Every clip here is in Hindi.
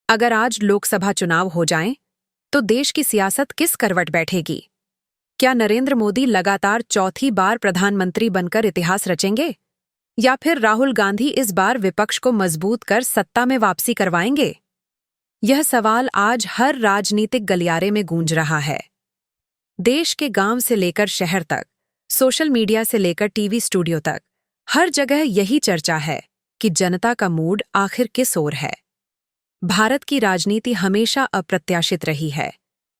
अगर आज लोकसभा चुनाव हो जाएं, तो देश की सियासत किस करवट बैठेगी? क्या नरेंद्र मोदी लगातार चौथी बार प्रधानमंत्री बनकर इतिहास रचेंगे? या फिर राहुल गांधी इस बार विपक्ष को मजबूत कर सत्ता में वापसी करवाएंगे? यह सवाल आज हर राजनीतिक गलियारे में गूंज रहा है। देश के गांव से लेकर शहर तक, सोशल मीडिया से लेकर टीवी स्टूडियो तक, हर जगह यही चर्चा है कि जनता का मूड आखिर किस ओर है। भारत की राजनीति हमेशा अप्रत्याशित रही है,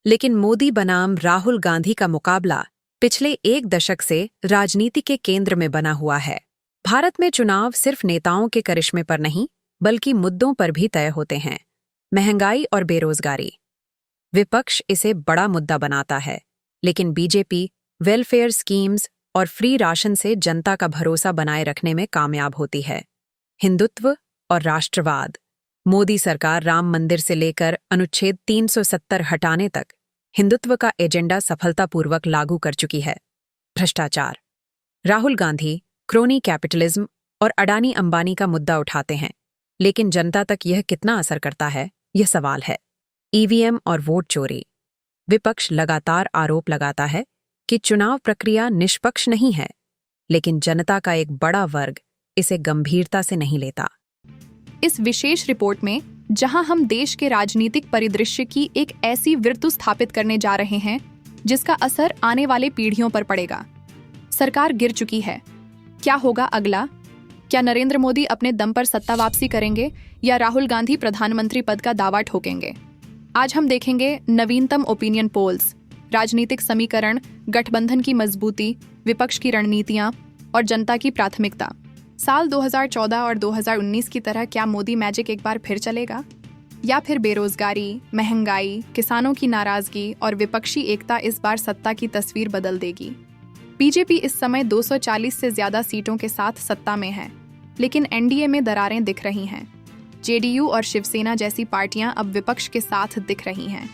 लेकिन मोदी बनाम राहुल गांधी का मुकाबला पिछले एक दशक से राजनीति के केंद्र में बना हुआ है। भारत में चुनाव सिर्फ नेताओं के करिश्मे पर नहीं, बल्कि मुद्दों पर भी तय होते हैं। महंगाई और बेरोजगारी। विपक्ष इसे बड़ा मुद्दा बनाता है, लेकिन बीजेपी वेलफेयर स्कीम्स और फ्री राशन से जनता का भरोसा बनाए रखने में कामयाब होती है। हिंदुत्व और राष्ट्रवाद। मोदी सरकार राम मंदिर से लेकर अनुच्छेद 370 हटाने तक हिंदुत्व का एजेंडा सफलतापूर्वक लागू कर चुकी है। भ्रष्टाचार। राहुल गांधी क्रोनी कैपिटलिज्म और अडानी अंबानी का मुद्दा उठाते हैं, लेकिन जनता तक यह कितना असर करता है, यह सवाल है। ईवीएम और वोट चोरी। विपक्ष लगातार आरोप लगाता है कि चुनाव प्रक्रिया निष्पक्ष नहीं है, लेकिन जनता का एक बड़ा वर्ग इसे गंभीरता से नहीं लेता। इस विशेष रिपोर्ट में जहां हम देश के राजनीतिक परिदृश्य की एक ऐसी वृत्तु स्थापित करने जा रहे हैं जिसका असर आने वाले पीढ़ियों पर पड़ेगा। सरकार गिर चुकी है, क्या होगा अगला? क्या नरेंद्र मोदी अपने दम पर सत्ता वापसी करेंगे या राहुल गांधी प्रधानमंत्री पद का दावा ठोकेंगे? आज हम देखेंगे नवीनतम ओपिनियन पोल्स, राजनीतिक समीकरण, गठबंधन की मजबूती, विपक्ष की रणनीतियां और जनता की प्राथमिकता। साल 2014 और 2019 की तरह क्या मोदी मैजिक एक बार फिर चलेगा, या फिर बेरोजगारी, महंगाई, किसानों की नाराजगी और विपक्षी एकता इस बार सत्ता की तस्वीर बदल देगी? बीजेपी इस समय 240 से ज्यादा सीटों के साथ सत्ता में है, लेकिन एनडीए में दरारें दिख रही हैं। जेडीयू और शिवसेना जैसी पार्टियां अब विपक्ष के साथ दिख रही हैं।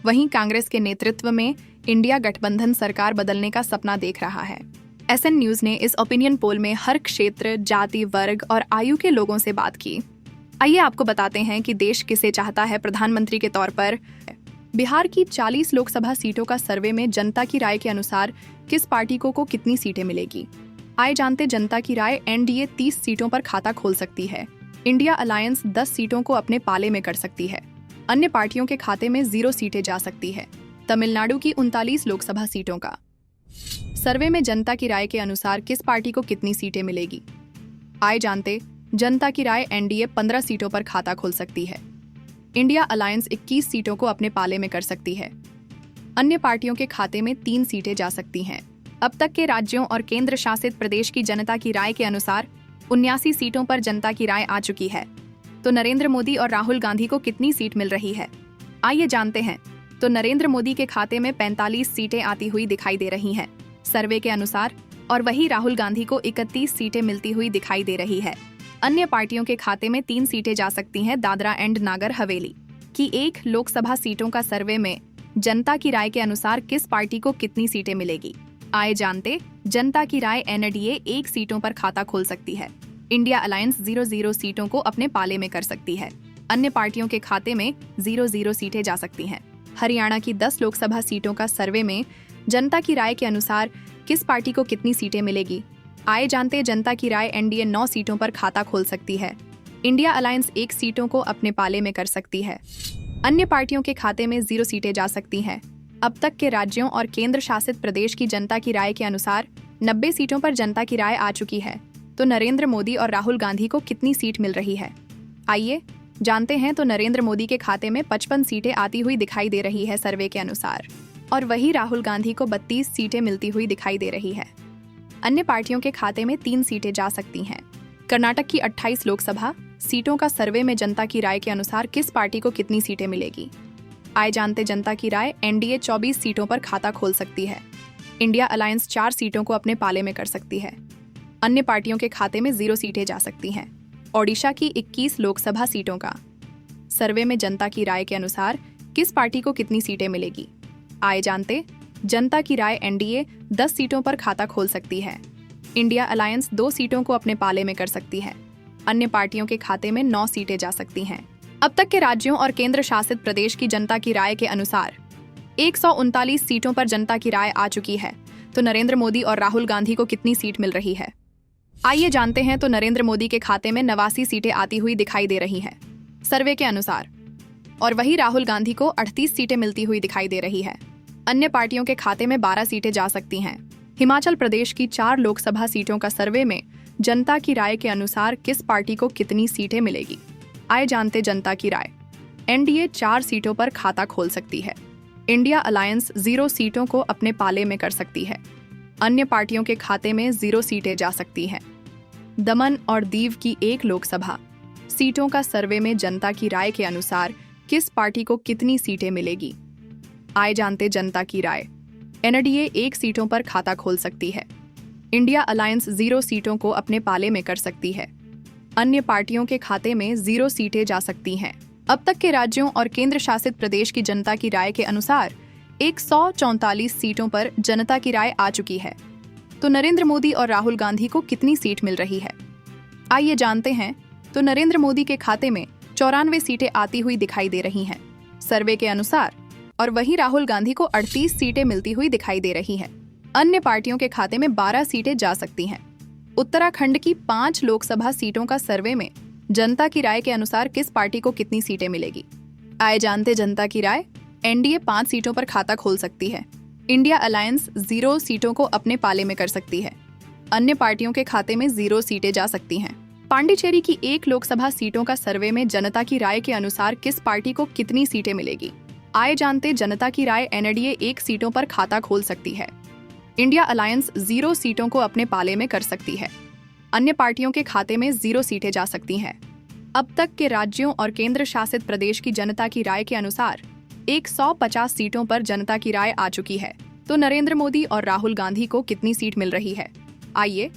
वहीं कांग्रेस के नेतृत्व में इंडिया गठबंधन सरकार बदलने का सपना देख रहा है। एसएन न्यूज ने इस ओपिनियन पोल में हर क्षेत्र, जाति, वर्ग और आयु के लोगों से बात की। आइए आपको बताते हैं कि देश किसे चाहता है प्रधानमंत्री के तौर पर। बिहार की 40 लोकसभा सीटों का सर्वे में जनता की राय के अनुसार किस पार्टी को कितनी सीटें मिलेगी? आए जानते जनता की राय। एनडीए 30 सीटों पर खाता खोल सकती है। इंडिया अलायंस 10 सीटों को अपने पाले में कर सकती है। अन्य पार्टियों के खाते में 0 सीटें जा सकती है। तमिलनाडु की 39 लोकसभा सीटों का सर्वे में जनता की राय के अनुसार किस पार्टी को कितनी सीटें मिलेगी? आए जानते जनता की राय। एनडीए 15 सीटों पर खाता खोल सकती है। इंडिया अलायंस 21 सीटों को अपने पाले में कर सकती है। अन्य पार्टियों के खाते में 3 सीटें जा सकती हैं। अब तक के राज्यों और केंद्र शासित प्रदेश की जनता की राय के अनुसार 79 सीटों पर जनता की राय आ चुकी है। तो नरेंद्र मोदी और राहुल गांधी को कितनी सीट मिल रही है? आइए जानते हैं। तो नरेंद्र मोदी के खाते में 45 सीटें आती हुई दिखाई दे रही हैं सर्वे के अनुसार, और वही राहुल गांधी को 31 सीटें मिलती हुई दिखाई दे रही है। अन्य पार्टियों के खाते में 3 सीटें जा सकती हैं। दादरा एंड नागर हवेली की 1 लोकसभा सीटों का सर्वे में जनता की राय के अनुसार किस पार्टी को कितनी सीटें मिलेगी? आए जानते जनता की राय। एनडीए 1 सीटों पर खाता खोल सकती है। इंडिया अलायंस 0 सीटों को अपने पाले में कर सकती है। अन्य पार्टियों के खाते में 0 सीटें जा सकती हैं। हरियाणा की 10 लोकसभा सीटों का सर्वे में जनता की राय के अनुसार किस पार्टी को कितनी सीटें मिलेगी? आए जानते जनता की राय। एनडीए 9 सीटों पर खाता खोल सकती है। इंडिया अलायंस 1 सीटों को अपने पाले में कर सकती है। अन्य पार्टियों के खाते में 0 सीटें जा सकती हैं। अब तक के राज्यों और केंद्र शासित प्रदेश की जनता की राय के अनुसार 90 सीटों पर जनता की राय आ चुकी है। तो नरेंद्र मोदी और राहुल गांधी को कितनी सीट मिल रही है? आइए जानते हैं। तो नरेंद्र मोदी के खाते में 55 सीटें आती हुई दिखाई दे रही है सर्वे के अनुसार, और वही राहुल गांधी को 32 सीटें मिलती हुई दिखाई दे रही है। अन्य पार्टियों के खाते में 3 सीटें जा सकती हैं। कर्नाटक की 28 लोकसभा सीटों का सर्वे में जनता की राय के अनुसार किस पार्टी को कितनी सीटें मिलेगी? आए जानते जनता की राय। एनडीए 24 सीटों पर खाता खोल सकती है। इंडिया अलायंस 4 सीटों को अपने पाले में कर सकती है। अन्य पार्टियों के खाते में 0 सीटें जा सकती हैं। ओडिशा की 21 लोकसभा सीटों का सर्वे में जनता की राय के अनुसार किस पार्टी को कितनी सीटें मिलेगी? आए जानते जनता की राय। एनडीए 10 सीटों पर खाता खोल सकती है। इंडिया अलायंस 2 सीटों को अपने पाले में कर सकती है। अन्य पार्टियों के खाते में 9 सीटें जा सकती हैं। अब तक के राज्यों और केंद्र शासित प्रदेश की जनता की राय के अनुसार 139 सीटों पर जनता की राय आ चुकी है। तो नरेंद्र मोदी और राहुल गांधी को कितनी सीट मिल रही है, आइए जानते हैं। तो नरेंद्र मोदी के खाते में 89 सीटें आती हुई दिखाई दे रही हैं सर्वे के अनुसार, और वही राहुल गांधी को 38 सीटें मिलती हुई दिखाई दे रही है। अन्य पार्टियों के खाते में 12 सीटें जा सकती हैं। हिमाचल प्रदेश की 4 लोकसभा सीटों का सर्वे में जनता की राय के अनुसार किस पार्टी को कितनी सीटें मिलेगी, आए जानते जनता की राय। एनडीए 4 सीटों पर खाता खोल सकती है। इंडिया अलायंस 0 सीटों को अपने पाले में कर सकती है। अन्य पार्टियों के खाते में 0 सीटें जा सकती हैं। दमन और दीव की 1 लोकसभा सीटों का सर्वे में जनता की राय के अनुसार किस पार्टी को कितनी सीटें मिलेगी, आए जानते जनता की राय। एनडीए 1 सीटों पर खाता खोल सकती है। इंडिया अलायंस 0 सीटों को अपने पाले में कर सकती है। अन्य पार्टियों के खाते में 0 सीटें जा सकती हैं। अब तक के राज्यों और केंद्र शासित प्रदेश की जनता की राय के अनुसार 144 सीटों पर जनता की राय आ चुकी है। तो नरेंद्र मोदी और राहुल गांधी को कितनी सीट मिल रही है, आइए जानते हैं। तो नरेंद्र मोदी के खाते में 94 सीटें आती हुई दिखाई दे रही हैं सर्वे के अनुसार, और वहीं राहुल गांधी को 38 सीटें मिलती हुई दिखाई दे रही हैं। अन्य पार्टियों के खाते में 12 सीटें जा सकती हैं। उत्तराखंड की 5 लोकसभा सीटों का सर्वे में जनता की राय के अनुसार किस पार्टी को कितनी सीटें मिलेगी, आए जानते जनता की राय। एनडीए 5 सीटों पर खाता खोल सकती है। इंडिया अलायंस 0 सीटों को अपने पाले में कर सकती है। अन्य पार्टियों के खाते में 0 सीटें जा सकती हैं। पांडिचेरी की 1 लोकसभा सीटों का सर्वे में जनता की राय के अनुसार किस पार्टी को कितनी सीटें मिलेगी, आए जानते जनता की राय। एनडीए 1 सीटों पर खाता खोल सकती है। इंडिया अलायंस 0 सीटों को अपने पाले में कर सकती है। अन्य पार्टियों के खाते में 0 सीटें जा सकती हैं। अब तक के राज्यों और केंद्र शासित प्रदेश की जनता की राय के अनुसार 150 सीटों पर जनता की राय आ चुकी है। तो नरेंद्र मोदी और राहुल गांधी को कितनी सीट मिल रही है, आइए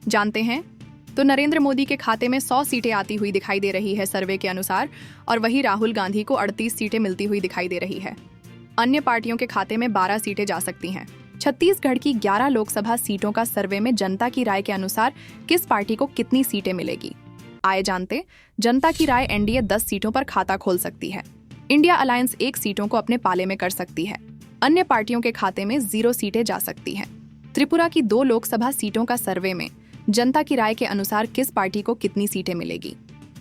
जानते हैं। तो नरेंद्र मोदी के खाते में 100 सीटें आती हुई दिखाई दे रही है सर्वे के अनुसार, और वही राहुल गांधी को 38 सीटें मिलती हुई दिखाई दे रही है। अन्य पार्टियों के खाते में 12 सीटें जा सकती हैं। छत्तीसगढ़ की 11 लोकसभा सीटों का सर्वे में जनता की राय के अनुसार किस पार्टी को कितनी सीटें मिलेगी, आए जानते जनता की राय। एनडीए 10 सीटों पर खाता खोल सकती है। इंडिया अलायंस 1 सीटों को अपने पाले में कर सकती है। अन्य पार्टियों के खाते में 0 सीटें जा सकती हैं। त्रिपुरा की 2 लोकसभा सीटों का सर्वे में जनता की राय के अनुसार किस पार्टी को कितनी सीटें मिलेगी,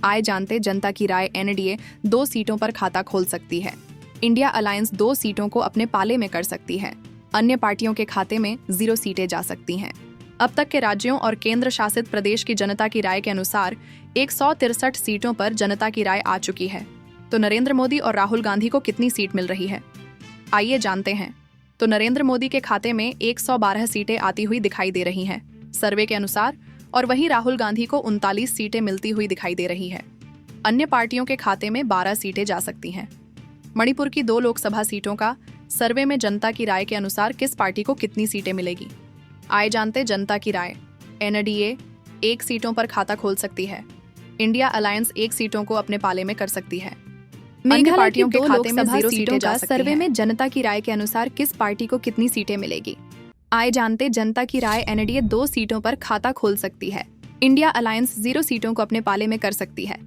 आए जानते जनता की राय। एनडीए 2 सीटों पर खाता खोल सकती है। इंडिया अलायंस 2 सीटों को अपने पाले में कर सकती है। अन्य पार्टियों के खाते में 0 सीटें जा सकती हैं। अब तक के राज्यों और केंद्र शासित प्रदेश की जनता की राय के अनुसार 163 सीटों पर जनता की राय आ चुकी है। तो नरेंद्र मोदी और राहुल गांधी को कितनी सीट मिल रही है, आइए जानते हैं। तो नरेंद्र मोदी के खाते में 112 सीटें आती हुई दिखाई दे रही हैं सर्वे के अनुसार, और वहीं राहुल गांधी को 39 सीटें मिलती हुई दिखाई दे रही है। अन्य पार्टियों के खाते में 12 सीटें जा सकती हैं। मणिपुर की 2 लोकसभा सीटों का सर्वे में जनता की राय के अनुसार किस पार्टी को कितनी सीटें मिलेगी, आए जानते जनता की राय। एनडीए 1 सीटों पर खाता खोल सकती है। इंडिया अलायंस 1 सीटों को अपने पाले में कर सकती है। अन्य पार्टियों के खाते में 0 सीटें जा सकती हैं। सर्वे में जनता की राय के अनुसार किस पार्टी को कितनी सीटें मिलेगी, आए जानते जनता की राय। एनडीए 2 सीटों पर खाता खोल सकती है। इंडिया अलायंस 0 सीटों को अपने पाले में कर सकती है।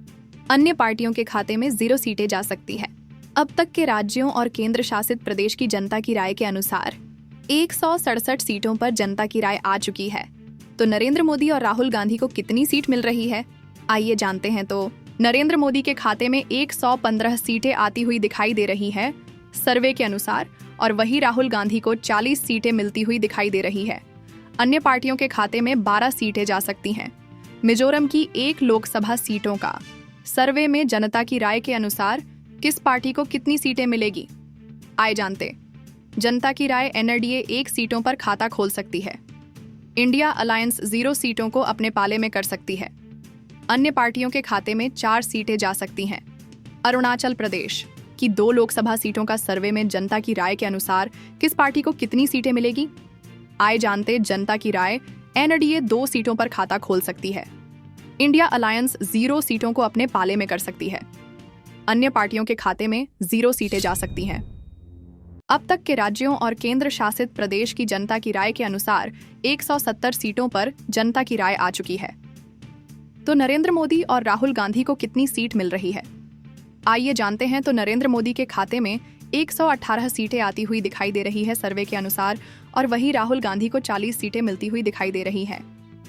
अन्य पार्टियों के खाते में 0 सीटें जा सकती है। अब तक के राज्यों और केंद्र शासित प्रदेश की जनता की राय के अनुसार 167 सीटों पर जनता की राय आ चुकी है। तो नरेंद्र मोदी और राहुल गांधी को कितनी सीट मिल रही है, आइए जानते हैं। तो नरेंद्र मोदी के खाते में 115 सीटें आती हुई दिखाई दे रही है सर्वे के अनुसार, और वही राहुल गांधी को 40 सीटें मिलती हुई दिखाई दे रही है। अन्य पार्टियों के खाते में 12 सीटें जा सकती हैं। मिजोरम की 1 लोकसभा सीटों का सर्वे में जनता की राय के अनुसार किस पार्टी को कितनी सीटें मिलेगी, आए जानते जनता की राय। एनडीए 1 सीटों पर खाता खोल सकती है। इंडिया अलायंस 0 सीटों को अपने पाले में कर सकती है। अन्य पार्टियों के खाते में 4 सीटें जा सकती हैं। अरुणाचल प्रदेश की 2 लोकसभा सीटों का सर्वे में जनता की राय के अनुसार किस पार्टी को कितनी सीटें मिलेगी, आए जानते जनता की राय। एनडीए 2 सीटों पर खाता खोल सकती है। इंडिया अलायंस 0 सीटों को अपने पाले में कर सकती है। अन्य पार्टियों के खाते में 0 सीटें जा सकती हैं। अब तक के राज्यों और केंद्र शासित प्रदेश की जनता की राय के अनुसार 170 सीटों पर जनता की राय आ चुकी है। तो नरेंद्र मोदी और राहुल गांधी को कितनी सीट मिल रही है, आइए जानते हैं। तो नरेंद्र मोदी के खाते में 118 सीटें आती हुई दिखाई दे रही है सर्वे के अनुसार, और वहीं राहुल गांधी को 40 सीटें मिलती हुई दिखाई दे रही है।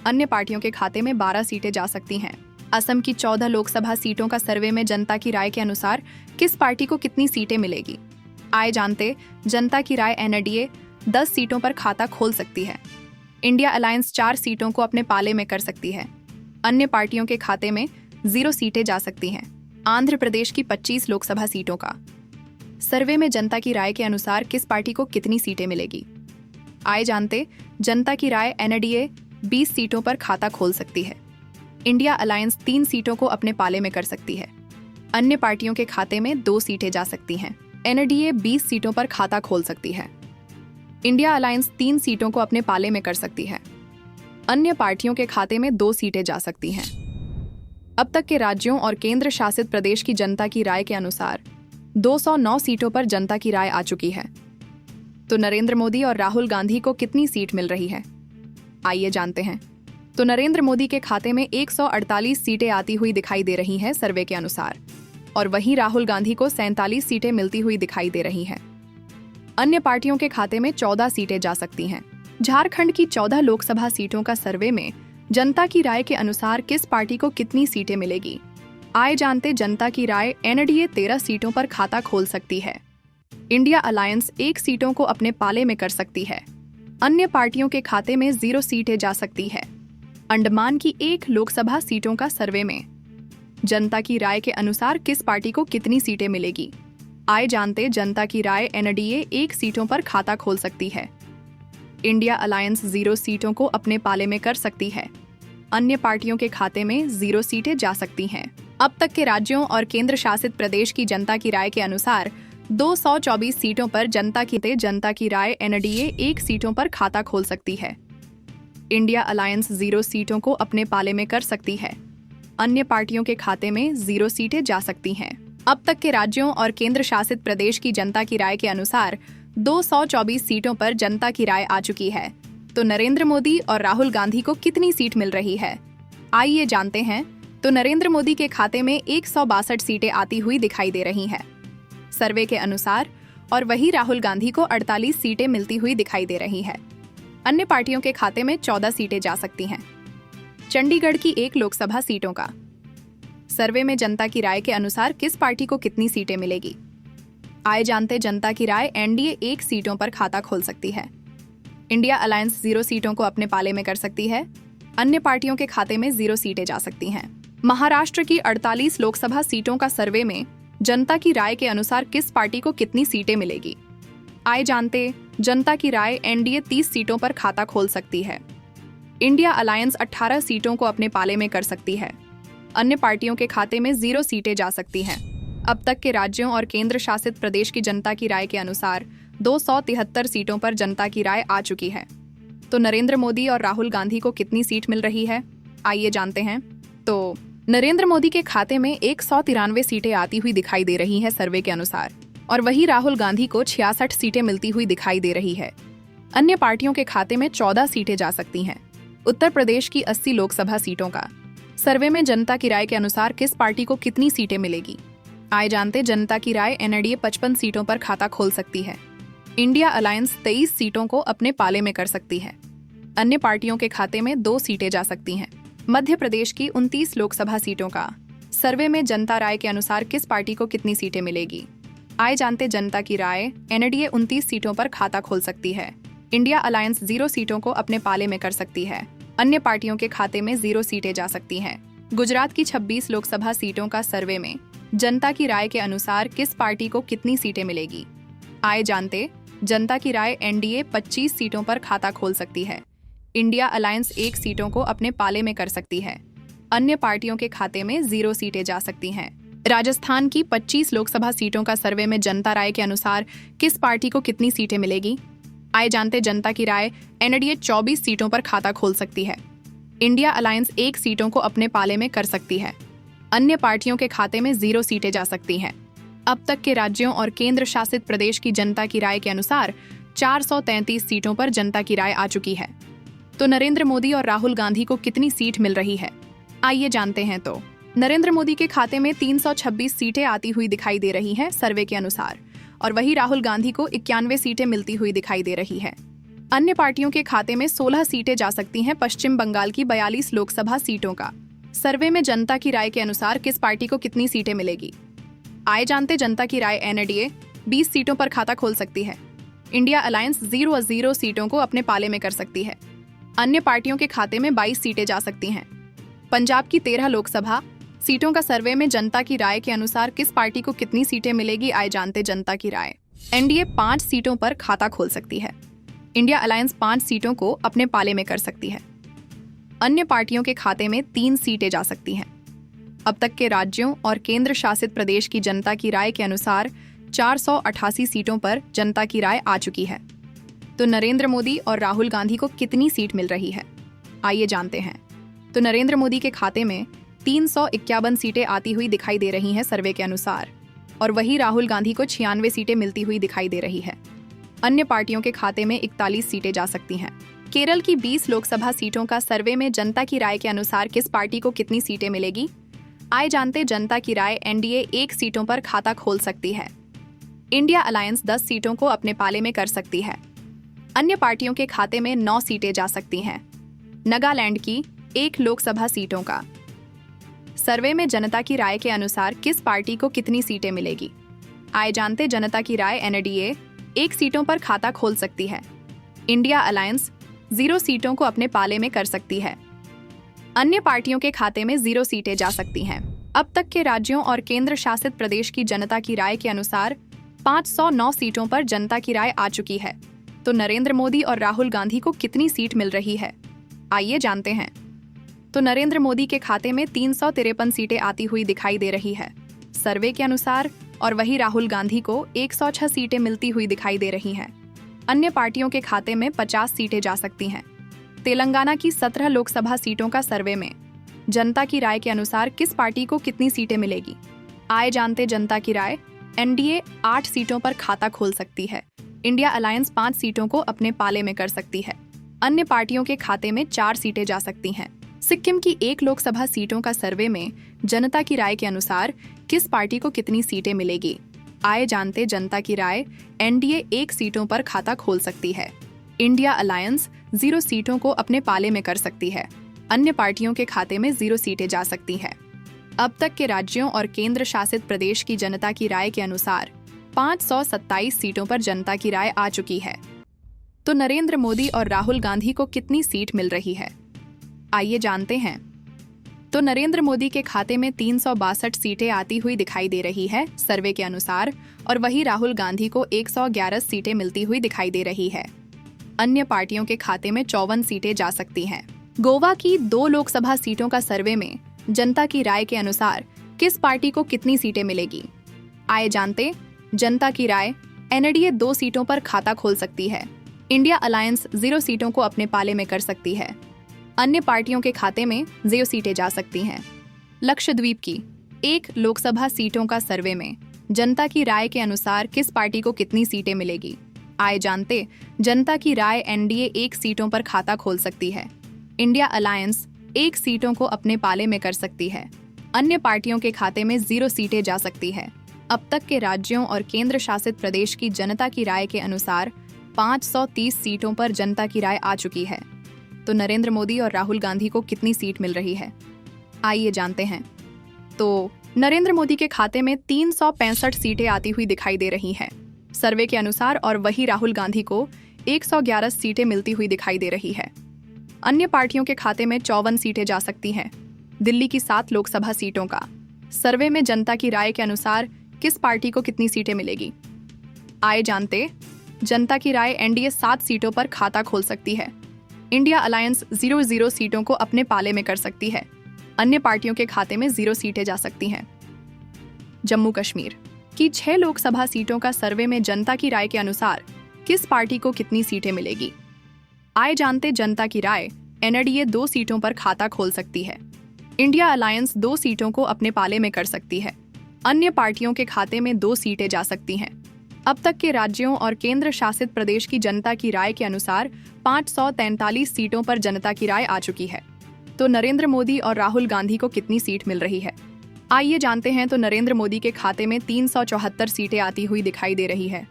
अन्य पार्टियों के खाते में 12 सीटें जा सकती हैं। असम की 14 लोकसभा सीटों का सर्वे में जनता की राय के अनुसार किस पार्टी को कितनी सीटें मिलेगी। आए जानते, जनता की राय एनडीए 10 सीटों पर खाता खोल सकती है। इंडिया अलायंस 4 सीटों को अपने पाले में कर सकती है। अन्य पार्टियों के खाते में 0 सीटें जा सकती हैं। आंध्र प्रदेश की 25 लोकसभा सीटों का सर्वे में जनता की राय के अनुसार किस पार्टी को कितनी सीटें मिलेगी। आए जानते, जनता की राय एनडीए 20 सीटों पर खाता खोल सकती है। इंडिया अलायंस 3 सीटों को अपने पाले में कर सकती है। अन्य पार्टियों के खाते में 2 सीटें जा सकती हैं। एनडीए 20 सीटों पर खाता खोल सकती है। इंडिया अलायंस 3 सीटों को अपने पाले में कर सकती है। अन्य पार्टियों के खाते में 2 सीटें जा सकती हैं। अब तक के राज्यों और केंद्र शासित प्रदेश की जनता की राय के अनुसार 209 सीटों पर जनता की राय आ चुकी है। तो नरेंद्र मोदी और राहुल गांधी को कितनी सीट मिल रही है, आइए जानते हैं। तो नरेंद्र मोदी के खाते में 148 सीटें आती हुई दिखाई दे रही हैं सर्वे के अनुसार, और वहीं राहुल गांधी को 47 सीटें मिलती हुई दिखाई दे रही हैं। अन्य पार्टियों के खाते में 14 सीटें जा सकती हैं। झारखंड की 14 लोकसभा सीटों का सर्वे में जनता की राय के अनुसार किस पार्टी को कितनी सीटें मिलेगी। आए जानते, जनता की राय एनडीए 13 सीटों पर खाता खोल सकती है। इंडिया अलायंस 1 सीटों को अपने पाले में कर सकती है। अन्य पार्टियों के खाते में 0 सीटें जा सकती है। अंडमान की 1 लोकसभा सीटों का सर्वे में जनता की राय के अनुसार किस पार्टी को कितनी सीटें मिलेगी। आए जानते, जनता की राय एनडीए 1 सीटों पर खाता खोल सकती है। इंडिया अलायंस 0 सीटों को अपने पाले में कर सकती है। अन्य पार्टियों के खाते में 0 सीटें जा सकती हैं। अब तक के राज्यों और केंद्र शासित प्रदेश की जनता की राय के अनुसार 224 सीटों पर जनता की राय एनडीए 1 सीटों पर खाता खोल सकती है। इंडिया अलायंस 0 सीटों को अपने पाले में कर सकती है। अन्य पार्टियों के खाते में 0 सीटें जा सकती हैं। अब तक के राज्यों और केंद्र शासित प्रदेश की जनता की राय के अनुसार 224 सीटों पर जनता की राय आ चुकी है। तो नरेंद्र मोदी और राहुल गांधी को कितनी सीट मिल रही है, आइए जानते हैं। तो नरेंद्र मोदी के खाते में 162 सीटें आती हुई दिखाई दे रही हैं सर्वे के अनुसार, और वहीं राहुल गांधी को 48 सीटें मिलती हुई दिखाई दे रही है। अन्य पार्टियों के खाते में 14 सीटें जा सकती हैं। चंडीगढ़ की 1 लोकसभा सीटों का सर्वे में जनता की राय के अनुसार किस पार्टी को कितनी सीटें मिलेगी। आए जानते, जनता की राय एनडीए 1 सीटों पर खाता खोल सकती है। इंडिया अलायंस 0 सीटों को अपने पाले में कर सकती है। अन्य पार्टियों के खाते में 0 सीटें जा सकती हैं। महाराष्ट्र की 48 लोकसभा सीटों का सर्वे में जनता की राय के अनुसार किस पार्टी को कितनी सीटें मिलेगी। आए जानते, जनता की राय एनडीए 30 सीटों पर खाता खोल सकती है। इंडिया अलायंस 18 सीटों को अपने पाले में कर सकती है। अन्य पार्टियों के खाते में 0 सीटें जा सकती हैं। अब तक के राज्यों और केंद्र शासित प्रदेश की जनता की राय के अनुसार 273 सीटों पर जनता की राय आ चुकी है। तो नरेंद्र मोदी और राहुल गांधी को कितनी सीट मिल रही है, आइए जानते हैं। तो नरेंद्र मोदी के खाते में 193 सीटें आती हुई दिखाई दे रही है सर्वे के अनुसार, और वहीं राहुल गांधी को 66 सीटें मिलती हुई दिखाई दे रही है। अन्य पार्टियों के खाते में 14 सीटें जा सकती हैं। उत्तर प्रदेश की 80 लोकसभा सीटों का सर्वे में जनता की राय के अनुसार किस पार्टी को कितनी सीटें मिलेगी। आए जानते, जनता की राय एनडीए 55 सीटों पर खाता खोल सकती है। इंडिया अलायंस 23 सीटों को अपने पाले में कर सकती है। अन्य पार्टियों के खाते में 2 सीटें जा सकती हैं। मध्य प्रदेश की 29 लोकसभा सीटों का सर्वे में जनता राय के अनुसार किस पार्टी को कितनी सीटें मिलेगी। आए जानते, जनता की राय एनडीए 29 सीटों पर खाता खोल सकती है। इंडिया अलायंस 0 सीटों को अपने पाले में कर सकती है। अन्य पार्टियों के खाते में 0 सीटें जा सकती हैं। गुजरात की 26 लोकसभा सीटों का सर्वे में जनता की राय के अनुसार किस पार्टी को कितनी सीटें मिलेगी। आए जानते, जनता की राय एनडीए 25 सीटों पर खाता खोल सकती है। इंडिया अलायंस 1 सीटों को अपने पाले में कर सकती है। अन्य पार्टियों के खाते में 0 सीटें जा सकती हैं। राजस्थान की 25 लोकसभा सीटों का सर्वे में जनता राय के अनुसार किस पार्टी को कितनी सीटें मिलेगी। आए जानते, जनता की राय एनडीए 24 सीटों पर खाता खोल सकती है। इंडिया अलायंस 1 सीटों को अपने पाले में कर सकती है। अन्य पार्टियों के खाते में 0 सीटें जा सकती हैं। अब तक के राज्यों और केंद्र शासित प्रदेश की जनता की राय के अनुसार 433 सीटों पर जनता की राय आ चुकी है। तो नरेंद्र मोदी और राहुल गांधी को कितनी सीट मिल रही है, आइए जानते हैं। तो नरेंद्र मोदी के खाते में 326 सीटें आती हुई दिखाई दे रही हैं सर्वे के अनुसार, और वहीं राहुल गांधी को 91 सीटें मिलती हुई दिखाई दे रही है। अन्य पार्टियों के खाते में 16 सीटें जा सकती हैं पश्चिम बंगाल की 42 लोकसभा सीटों का। सर्वे में जनता की राय के अनुसार किस पार्टी को कितनी सीटें मिलेगी? आए जानते जनता की राय एनडीए 20 सीटों पर खाता खोल सकती है। इंडिया अलायंस 0 सीटों को अपने पाले में कर सकती है। अन्य पार्टियों के खाते में 22 सीटें जा सकती हैं। पंजाब की 13 लोकसभा सीटों का सर्वे में जनता की राय के अनुसार किस पार्टी को कितनी सीटें मिलेगी? आए जानते जनता की राय एनडीए 5 सीटों पर खाता खोल सकती है। इंडिया अलायंस 5 सीटों को अपने पाले में कर सकती है। अन्य पार्टियों के खाते में 3 सीटें जा सकती हैं। अब तक के राज्यों और केंद्र शासित प्रदेश की जनता की राय के अनुसार 488 सीटों पर जनता की राय आ चुकी है। तो नरेंद्र मोदी और राहुल गांधी को कितनी सीट मिल रही है? आइए जानते हैं। तो नरेंद्र मोदी के खाते में 351 सीटें आती हुई दिखाई दे रही हैं सर्वे के अनुसार, और वहीं राहुल गांधी को 96 सीटें मिलती हुई दिखाई दे रही है। अन्य पार्टियों के खाते में 41 सीटें जा सकती हैं। केरल की 20 लोकसभा सीटों का सर्वे में जनता की राय के अनुसार किस पार्टी को कितनी सीटें मिलेगी? आए जानते जनता की राय एनडीए 1 सीटों पर खाता खोल सकती है। इंडिया अलायंस 10 सीटों को अपने पाले में कर सकती है। अन्य पार्टियों के खाते में 9 सीटें जा सकती हैं। नागालैंड की 1 लोकसभा सीटों का सर्वे में जनता की राय के अनुसार किस पार्टी को कितनी सीटें मिलेगी? आए जानते जनता की राय एनडीए 1 सीटों पर खाता खोल सकती है। इंडिया अलायंस 0 सीटों को अपने पाले में कर सकती है। अन्य पार्टियों के खाते में 0 सीटें जा सकती हैं। अब तक के राज्यों और केंद्र शासित प्रदेश की जनता की राय के अनुसार 509 सीटों पर जनता की राय आ चुकी है। तो नरेंद्र मोदी और राहुल गांधी को कितनी सीट मिल रही है? आइए जानते हैं। तो नरेंद्र मोदी के खाते में 353 सीटें आती हुई दिखाई दे रही है सर्वे के अनुसार, और वहीं राहुल गांधी को 106 सीटें मिलती हुई दिखाई दे रही हैं। अन्य पार्टियों के खाते में 50 सीटें जा सकती हैं। तेलंगाना की 17 लोकसभा सीटों का सर्वे में जनता की राय के अनुसार किस पार्टी को कितनी सीटें मिलेगी? आए जानते जनता की राय एनडीए 8 सीटों पर खाता खोल सकती है। इंडिया अलायंस 5 सीटों को अपने पाले में कर सकती है। अन्य पार्टियों के खाते में 4 सीटें जा सकती हैं। सिक्किम की 1 लोकसभा सीटों का सर्वे में जनता की राय के अनुसार किस पार्टी को कितनी सीटें मिलेगी? आए जानते जनता की राय एनडीए 1 सीटों पर खाता खोल सकती है। इंडिया अलायंस 0 सीटों को अपने पाले में कर सकती है। अन्य पार्टियों के खाते में 0 सीटें जा सकती हैं। अब तक के राज्यों और केंद्र शासित प्रदेश की जनता की राय के अनुसार 527 सीटों पर जनता की राय आ चुकी है। तो नरेंद्र मोदी और राहुल गांधी को कितनी सीट मिल रही है? आइए जानते हैं। तो नरेंद्र मोदी के खाते में 362 सीटें आती हुई दिखाई दे रही है सर्वे के अनुसार, और वहीं राहुल गांधी को 111 सीटें मिलती हुई दिखाई दे रही है। अन्य पार्टियों के खाते में 54 सीटें जा सकती हैं। गोवा की 2 लोकसभा सीटों का सर्वे में जनता की राय के अनुसार किस पार्टी को कितनी सीटें मिलेगी? आए जानते जनता की राय एनडीए 2 सीटों पर खाता खोल सकती है। इंडिया अलायंस 0 सीटों को अपने पाले में कर सकती है। अन्य पार्टियों के खाते में 0 सीटें जा सकती हैं। लक्षद्वीप की 1 लोकसभा सीटों का सर्वे में जनता की राय के अनुसार किस पार्टी को कितनी सीटें मिलेगी? आए जानते जनता की राय एनडीए 1 सीटों पर खाता खोल सकती है। इंडिया अलायंस 1 सीटों को अपने पाले में कर सकती है। अन्य पार्टियों के खाते में 0 सीटें जा सकती है। अब तक के राज्यों और केंद्र शासित प्रदेश की जनता की राय के अनुसार 530 सीटों पर जनता की राय आ चुकी है। तो नरेंद्र मोदी और राहुल गांधी को कितनी सीट मिल रही है? आइए जानते हैं। तो नरेंद्र मोदी के खाते में 365 सीटें आती हुई दिखाई दे रही हैं सर्वे के अनुसार, और वहीं राहुल गांधी को 111 सीटें मिलती हुई दिखाई दे रही है। अन्य पार्टियों के खाते में 54 सीटें जा सकती हैं। दिल्ली की 7 लोकसभा सीटों का सर्वे में जनता की राय के अनुसार किस पार्टी को कितनी सीटें मिलेगी? आए जानते जनता की राय एनडीए 7 सीटों पर खाता खोल सकती है। इंडिया अलायंस 0 सीटों को अपने पाले में कर सकती है। अन्य पार्टियों के खाते में 0 सीटें जा सकती हैं। जम्मू कश्मीर की 6 लोकसभा सीटों का सर्वे में जनता की राय के अनुसार किस पार्टी को कितनी सीटें मिलेगी? आए जानते जनता की राय एनडीए 2 सीटों पर खाता खोल सकती है। इंडिया अलायंस 2 सीटों को अपने पाले में कर सकती है। अन्य पार्टियों के खाते में 2 सीटें जा सकती हैं। अब तक के राज्यों और केंद्र शासित प्रदेश की जनता की राय के अनुसार 543 सीटों पर जनता की राय आ चुकी है। तो नरेंद्र मोदी और राहुल गांधी को कितनी सीट मिल रही है? आइए जानते हैं, तो नरेंद्र मोदी के खाते में 374 सीटें आती हुई दिखाई दे रही है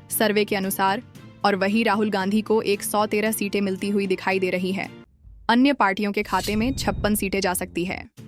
सर्वे के अनुसार, और वही राहुल गांधी को 113 सीटें मिलती हुई दिखाई दे रही है। अन्य पार्टियों के खाते में 56 सीटें जा सकती है।